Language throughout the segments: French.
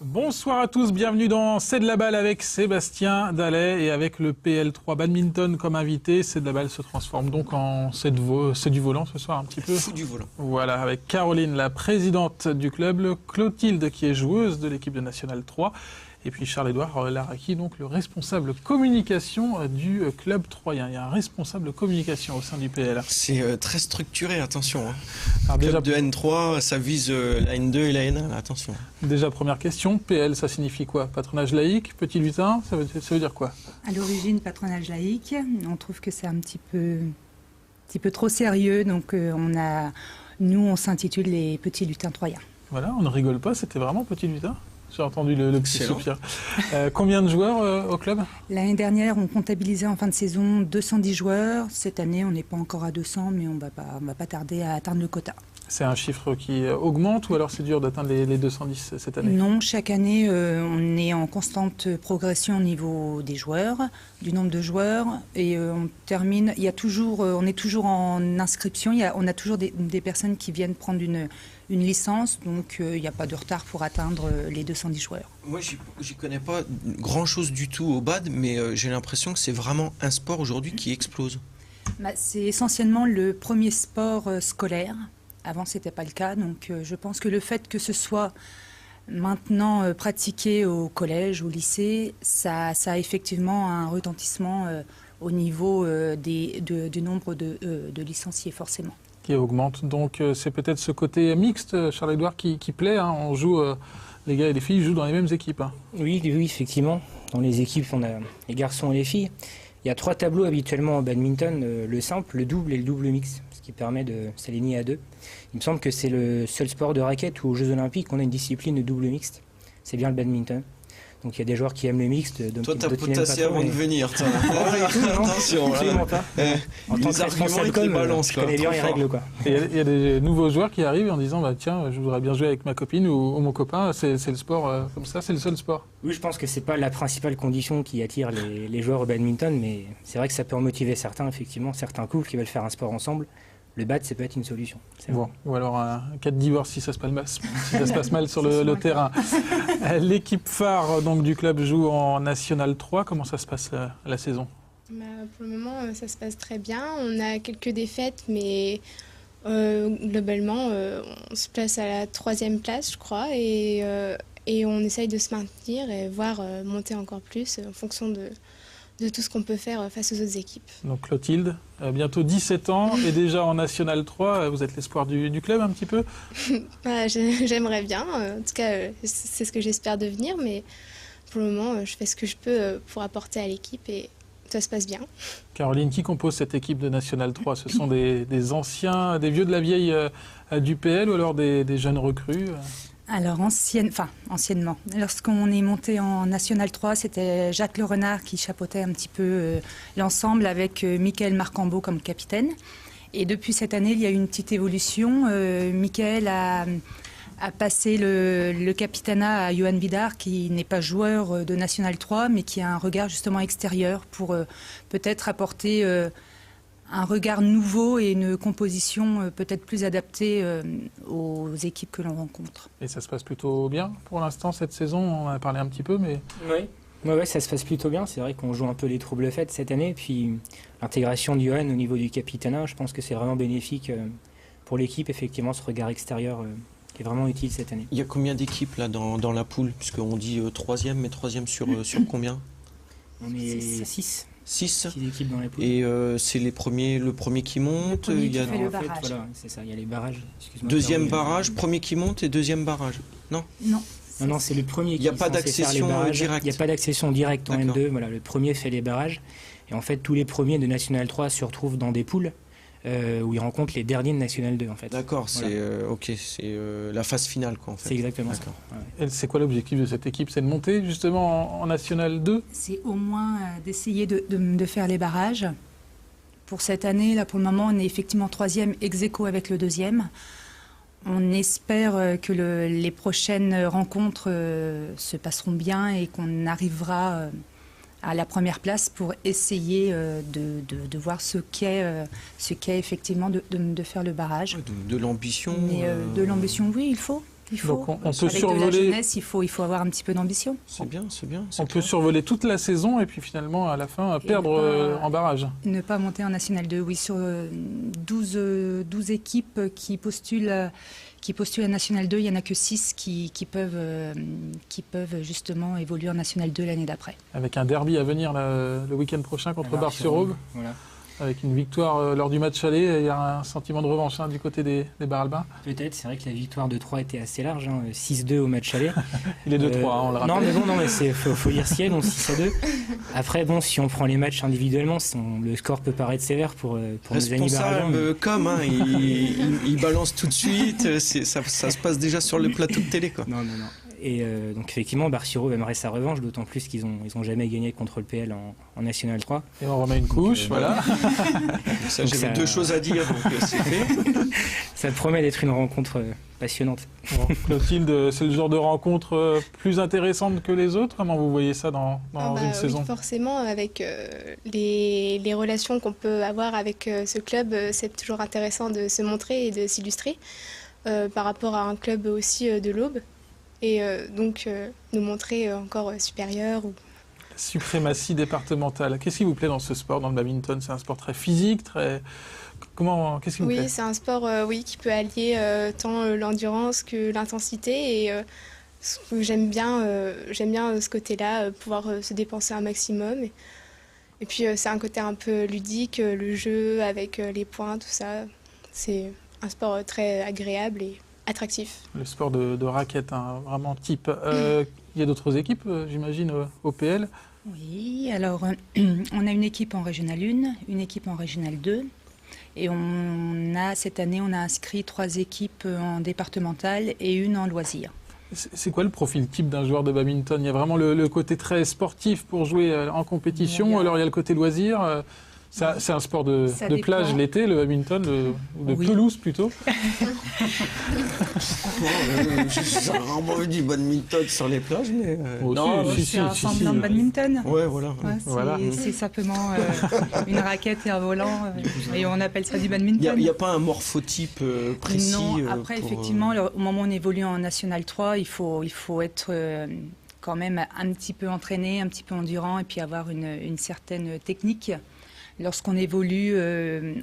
Bonsoir à tous, bienvenue dans C'est de la balle avec Sébastien Dallet et avec le PL3 Badminton comme invité. C'est de la balle se transforme donc en C'est du volant ce soir un petit peu. Fou du volant. Voilà, avec Caroline, la présidente du club, Clotilde qui est joueuse de l'équipe de National 3 et puis Charles-Édouard Laraki, donc le responsable communication du club troyen. Il y a un responsable communication au sein du PL. C'est très structuré, attention. Hein. Alors Le déjà, club de N3, ça vise la N2 et la N1, attention. Déjà, première question, PL, ça signifie quoi? Patronage laïque, petit lutin, ça veut dire quoi? À l'origine, patronage laïque. On trouve que c'est un petit peu trop sérieux, donc nous, on s'intitule les petits lutins troyens. Voilà, on ne rigole pas, c'était vraiment petit lutin. J'ai entendu le petit Excellent. soupir. Combien de joueurs au club? L'année dernière, on comptabilisait en fin de saison 210 joueurs. Cette année, on n'est pas encore à 200, mais on va pas tarder à atteindre le quota. C'est un chiffre qui augmente ou alors c'est dur d'atteindre les 210 cette année? Non, chaque année, on est en constante progression au niveau des joueurs, du nombre de joueurs, et on termine. On est toujours en inscription. On a toujours des personnes qui viennent prendre une licence, donc il n'y a pas de retard pour atteindre les 210 joueurs. Moi, j'y connais pas grand-chose du tout au bad, mais j'ai l'impression que c'est vraiment un sport aujourd'hui qui explose. C'est essentiellement le premier sport scolaire. Avant, ce n'était pas le cas, donc je pense que le fait que ce soit maintenant pratiqué au collège, au lycée, ça a effectivement un retentissement au niveau du nombre de licenciés, forcément. Qui augmente. Donc c'est peut-être ce côté mixte, Charles-Édouard, qui plaît. Hein. On joue, les gars et les filles jouent dans les mêmes équipes. Hein. Oui, effectivement. Dans les équipes, on a les garçons et les filles. Il y a 3 tableaux habituellement en badminton, le simple, le double et le double mix, ce qui permet de s'aligner à 2. Il me semble que c'est le seul sport de raquette où aux Jeux Olympiques on a une discipline de double mixte. C'est bien le badminton. Donc il y a des joueurs qui aiment le mixte. Toi, t'as potassé avant de venir. Attention. Absolument pas. En tant que responsable je connais bien les règles, quoi. Il y a des nouveaux joueurs qui arrivent en disant bah, tiens, je voudrais bien jouer avec ma copine ou mon copain. C'est le sport comme ça, c'est le seul sport. Oui, je pense que c'est pas la principale condition qui attire les joueurs au badminton, mais c'est vrai que ça peut en motiver certains, effectivement, certains couples qui veulent faire un sport ensemble. Le bad, ça peut être une solution. Bon, ou alors un cas de divorce si ça se passe mal sur le terrain. L'équipe phare donc, du club joue en National 3. Comment ça se passe la saison? Pour le moment, ça se passe très bien. On a quelques défaites, mais globalement, on se place à la 3e place, je crois. Et on essaye de se maintenir et voir monter encore plus en fonction de tout ce qu'on peut faire face aux autres équipes. Donc Clotilde, bientôt 17 ans et déjà en National 3, vous êtes l'espoir du club un petit peu? J'aimerais bien, en tout cas c'est ce que j'espère devenir, mais pour le moment je fais ce que je peux pour apporter à l'équipe et ça se passe bien. Caroline, qui compose cette équipe de National 3? Ce sont des anciens, des vieux de la vieille du PL ou alors des jeunes recrues? Alors, anciennement. Lorsqu'on est monté en National 3, c'était Jacques Le Renard qui chapeautait un petit peu l'ensemble avec Michael Marcambeau comme capitaine. Et depuis cette année, il y a eu une petite évolution. Michael a passé le capitanat à Johan Vidar, qui n'est pas joueur de National 3, mais qui a un regard justement extérieur pour peut-être apporter un regard nouveau et une composition peut-être plus adaptée aux équipes que l'on rencontre. Et ça se passe plutôt bien pour l'instant cette saison? On en a parlé un petit peu, mais... Oui, ça se passe plutôt bien. C'est vrai qu'on joue un peu les troubles fêtes cette année. Puis l'intégration de Johan au niveau du capitanat, je pense que c'est vraiment bénéfique pour l'équipe. Effectivement, ce regard extérieur qui est vraiment utile cette année. Il y a combien d'équipes là dans la poule? Puisqu'on dit 3e, mais 3e sur combien? On est 6. 6 équipes dans la poule. Et c'est le premier qui monte. Le premier il y a qui fait le barrage. Voilà, c'est ça, il y a les barrages. Deuxième barrage, premier qui monte et deuxième barrage. Non. Non, c'est le premier qui Il n'y a pas d'accession directe. Il n'y a pas d'accession directe en N2. Voilà, le premier fait les barrages. Et en fait, tous les premiers de National 3 se retrouvent dans des poules où ils rencontrent les derniers de National 2 en fait. D'accord, voilà. c'est la phase finale quoi en fait. C'est exactement ça. Ouais. Et c'est quoi l'objectif de cette équipe? C'est de monter justement en National 2? C'est au moins d'essayer de faire les barrages. Pour cette année, là pour le moment, on est effectivement 3e ex aequo avec le 2e. On espère que les prochaines rencontres se passeront bien et qu'on arrivera à la première place pour essayer de voir ce qu'est effectivement de faire le barrage. Ouais, de l'ambition. Mais de l'ambition, oui, il faut. Donc on peut Avec de la survoler. jeunesse, il faut avoir un petit peu d'ambition. C'est bien, c'est bien. On peut survoler toute la saison et puis finalement à la fin perdre en barrage. Ne pas monter en National 2, oui, sur 12 équipes qui postulent à National 2, il n'y en a que 6 qui peuvent justement évoluer en National 2 l'année d'après. Avec un derby à venir le week-end prochain contre Bar-sur-Aube. Voilà. Avec une victoire lors du match aller, il y a un sentiment de revanche du côté des Bar-Albins. Peut-être, c'est vrai que la victoire de 3 était assez large, 6-2 au match aller. Il est 2-3, on le rappelle. Non, mais faut lire ciel, donc 6-2. Après, bon, si on prend les matchs individuellement, le score peut paraître sévère pour nos amis Bar-Albins. Comme, il balance tout de suite, ça se passe déjà sur le plateau de télé, quoi. Non. Et donc effectivement, Bar-sur-Aube aimerait sa revanche, d'autant plus qu'ils ont jamais gagné contre le PL en National 3. Et on remet une couche, voilà. Ça, j'avais 2 choses à dire, donc c'est fait. Ça promet d'être une rencontre passionnante. Bon, Clotilde, c'est le genre de rencontre plus intéressante que les autres. Comment vous voyez ça dans une saison? Oui, forcément, avec les relations qu'on peut avoir avec ce club, c'est toujours intéressant de se montrer et de s'illustrer par rapport à un club aussi de l'Aube. Et donc nous montrer encore supérieur. Suprématie départementale. Qu'est-ce qui vous plaît dans ce sport, dans le badminton? C'est un sport très physique, très... Qu'est-ce qui vous plaît? Oui, c'est un sport qui peut allier tant l'endurance que l'intensité. Et j'aime bien ce côté-là, pouvoir se dépenser un maximum. Et puis c'est un côté un peu ludique, le jeu avec les points, tout ça. C'est un sport très agréable et attractif. Le sport de raquette, vraiment type. Il y a d'autres équipes, j'imagine, au PL? Oui, alors on a une équipe en Régional 1, une équipe en Régional 2. Et cette année, on a inscrit 3 équipes en départementale et une en loisirs. C'est quoi le profil type d'un joueur de badminton? Il y a vraiment le côté très sportif pour jouer en compétition, alors il y a le côté loisir. C'est un sport de plage l'été, le badminton, de pelouse plutôt. J'ai rarement vu du badminton sur les plages, mais... c'est un semblant de badminton. Ouais, voilà. C'est simplement une raquette et un volant, et on appelle ça du badminton. Il n'y a pas un morphotype précis? Non, après, effectivement, au moment où on évolue en National 3, il faut être... quand même un petit peu entraîné, un petit peu endurant, et puis avoir une certaine technique. Lorsqu'on évolue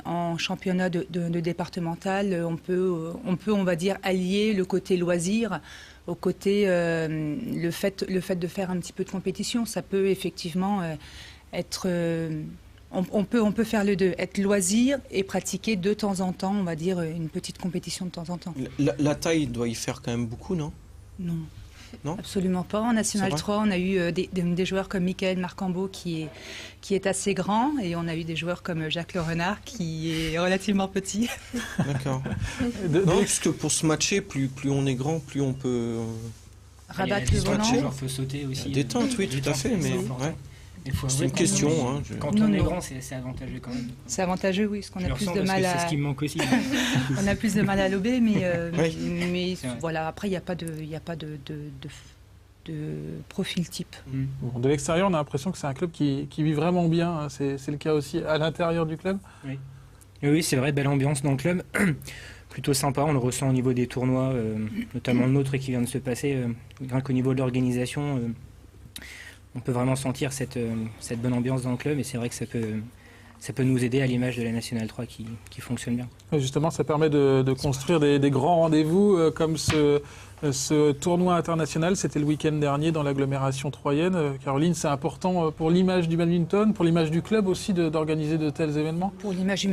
en championnat de départemental, on peut, on va dire, allier le côté loisir au côté le fait de faire un petit peu de compétition. Ça peut effectivement être... on peut faire les deux, être loisir et pratiquer de temps en temps, on va dire, une petite compétition de temps en temps. La taille doit y faire quand même beaucoup, non? Non, absolument pas. En National 3, on a eu des joueurs comme Michael Marcambeau qui est assez grand, et on a eu des joueurs comme Jacques Le Renard qui est relativement petit. D'accord. Non, parce que pour se matcher, plus on est grand, plus on peut rabattre le volant. Il faut sauter aussi. Détente, oui, tout à fait, mais ouais. C'est une question. Quand on est grand, c'est avantageux quand même. C'est avantageux, oui, parce qu'on a plus de mal à... C'est ce qui me manque aussi. On a plus de mal à lober, mais voilà, après, il n'y a pas de profil type. Bon, de l'extérieur, on a l'impression que c'est un club qui vit vraiment bien. C'est le cas aussi à l'intérieur du club? Oui, c'est vrai, belle ambiance dans le club. Plutôt sympa, on le ressent au niveau des tournois, notamment le nôtre qui vient de se passer. Rien qu'au niveau de l'organisation... on peut vraiment sentir cette bonne ambiance dans le club, et c'est vrai que ça peut nous aider à l'image de la National 3 qui fonctionne bien. Justement, ça permet de construire des grands rendez-vous comme ce tournoi international. C'était le week-end dernier dans l'agglomération troyenne. Caroline, c'est important pour l'image du badminton, pour l'image du club aussi d'organiser de tels événements? Pour l'image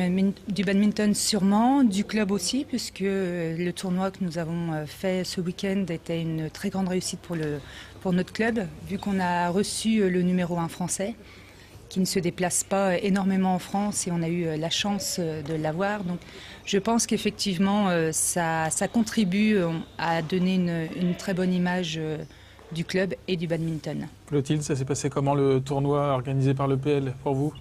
du badminton sûrement, du club aussi, puisque le tournoi que nous avons fait ce week-end était une très grande réussite pour notre club, vu qu'on a reçu le numéro 1 français, qui ne se déplace pas énormément en France, et on a eu la chance de l'avoir. Donc je pense qu'effectivement, ça contribue à donner une très bonne image du club et du badminton. Clotilde, ça s'est passé comment le tournoi organisé par le PL pour vous?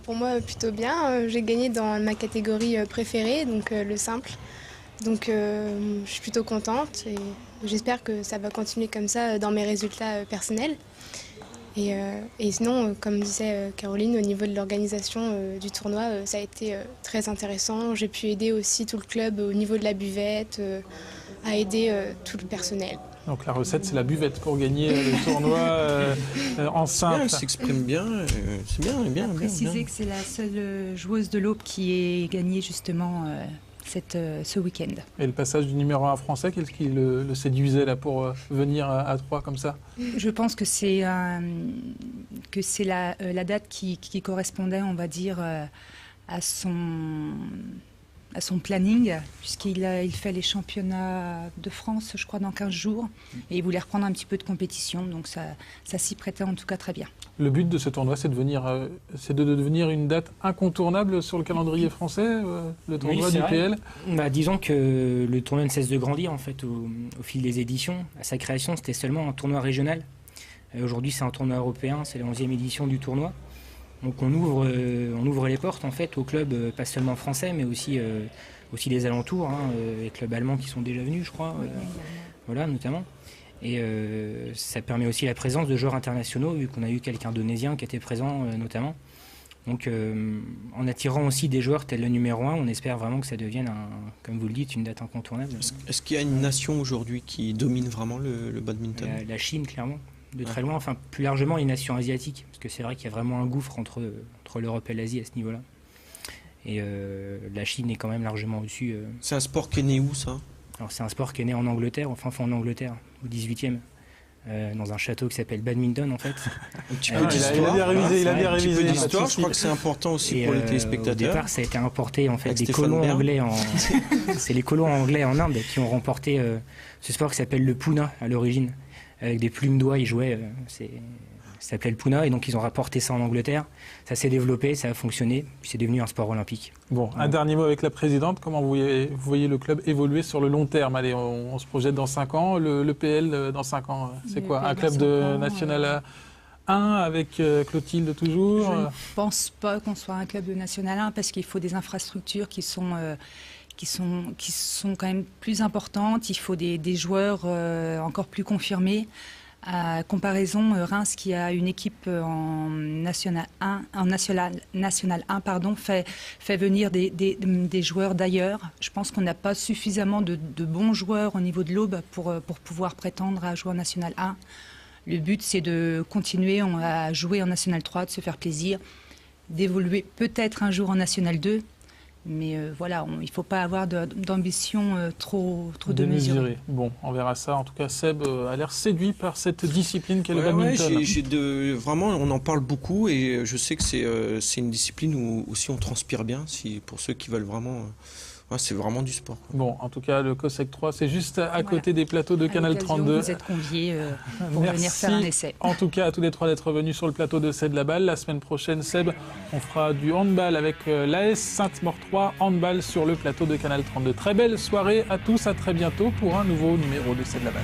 Pour moi, plutôt bien. J'ai gagné dans ma catégorie préférée, donc le simple. Donc je suis plutôt contente et j'espère que ça va continuer comme ça dans mes résultats personnels. Et sinon, comme disait Caroline, au niveau de l'organisation du tournoi, ça a été très intéressant. J'ai pu aider aussi tout le club au niveau de la buvette, à aider tout le personnel. Donc la recette, c'est la buvette pour gagner le tournoi en simple. Elle s'exprime bien, c'est bien, bien. Préciser que c'est la seule joueuse de l'Aube qui ait gagné justement ce week-end. Et le passage du numéro 1 français, qu'est-ce qui le séduisait là pour venir à 3 comme ça? Je pense que c'est la date qui correspondait, on va dire, à son planning, puisqu'il fait les championnats de France, je crois, dans 15 jours. Et il voulait reprendre un petit peu de compétition, donc ça s'y prêtait en tout cas très bien. Le but de ce tournoi, c'est de devenir une date incontournable sur le calendrier français, le tournoi du PL. Disons que le tournoi ne cesse de grandir en fait au fil des éditions. À sa création, c'était seulement un tournoi régional. Aujourd'hui, c'est un tournoi européen, c'est la 11e édition du tournoi. Donc on ouvre les portes en fait aux clubs, pas seulement français, mais aussi les alentours, les clubs allemands qui sont déjà venus, je crois, voilà, notamment. Et ça permet aussi la présence de joueurs internationaux, vu qu'on a eu quelques Indonésiens qui étaient présents notamment. Donc en attirant aussi des joueurs tels le numéro 1, on espère vraiment que ça devienne, comme vous le dites, une date incontournable. Est-ce qu'il y a une nation aujourd'hui qui domine vraiment le badminton? La Chine, clairement. De très loin, enfin plus largement les nations asiatiques, parce que c'est vrai qu'il y a vraiment un gouffre entre l'Europe et l'Asie à ce niveau-là. Et la Chine est quand même largement au-dessus. C'est un sport qui est né où, ça? Alors c'est un sport qui est né en Angleterre, enfin en Angleterre, au 18e, dans un château qui s'appelle Badminton en fait. Un petit peu d'histoire. Il a bien révisé. Un petit peu d'histoire, je crois que c'est important aussi pour les téléspectateurs. Au départ, ça a été importé en fait Avec des Stéphane colons Bern. anglais c'est les colons anglais en Inde qui ont remporté ce sport qui s'appelle le Puna à l'origine. Avec des plumes d'oie, ils jouaient, ça s'appelait le Puna, et donc ils ont rapporté ça en Angleterre. Ça s'est développé, ça a fonctionné, puis c'est devenu un sport olympique. Bon, un dernier mot avec la présidente. Comment vous voyez le club évoluer sur le long terme? Allez, on se projette dans 5 ans. Le PL dans 5 ans, c'est quoi? Un club de National 1 avec Clotilde toujours? Je ne pense pas qu'on soit un club de National 1 parce qu'il faut des infrastructures qui sont quand même plus importantes. Il faut des joueurs encore plus confirmés. À comparaison, Reims, qui a une équipe en National 1, fait venir des joueurs d'ailleurs. Je pense qu'on n'a pas suffisamment de bons joueurs au niveau de l'Aube pour pouvoir prétendre à jouer en National 1. Le but, c'est de continuer à jouer en National 3, de se faire plaisir, d'évoluer peut-être un jour en National 2. Mais voilà, il ne faut pas avoir d'ambition trop démesurée. Bon, on verra ça. En tout cas, Seb a l'air séduit par cette discipline qu'est le badminton. Vraiment, on en parle beaucoup et je sais que c'est une discipline où aussi on transpire bien. Pour ceux qui veulent vraiment... c'est vraiment du sport. Bon, en tout cas, le COSEC 3, c'est juste à côté des plateaux de Canal 32. Vous êtes conviés pour venir faire un essai. En tout cas, à tous les trois d'être venus sur le plateau de C'est de la balle. La semaine prochaine, Seb, on fera du handball avec l'AS Sainte-Maure 3, handball sur le plateau de Canal 32. Très belle soirée à tous, à très bientôt pour un nouveau numéro de C'est de la balle.